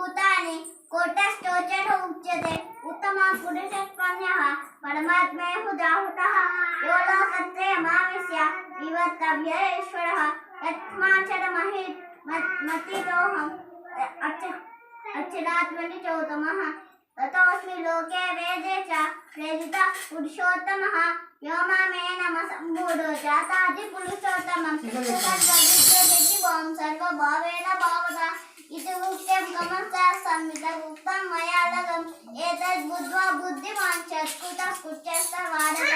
भूतानि कोटस्थोचर उच्यते उत्तमः पुरुषस्त्वन्यः परमात्मेहुदाहुतः यो लोकत्रयमाविश्य विवर्तव्य ईश्वरः यत्माचरमहिमतिरोहम् अक्षरात्मनि चोत्तमः ततोऽस्मि लोके वेदे च प्रेरितः पुरुषोत्तमः यो मामेन सम्बूढो जातादि पुरुषोत्तमं सर्वविद्येति सर्वभावेन भावता इति उक्तं कमं संविदुक्तं मया लगम् एतद् बुद्ध्वा बुद्धिमान् च कुतः कुच्यस्तवादः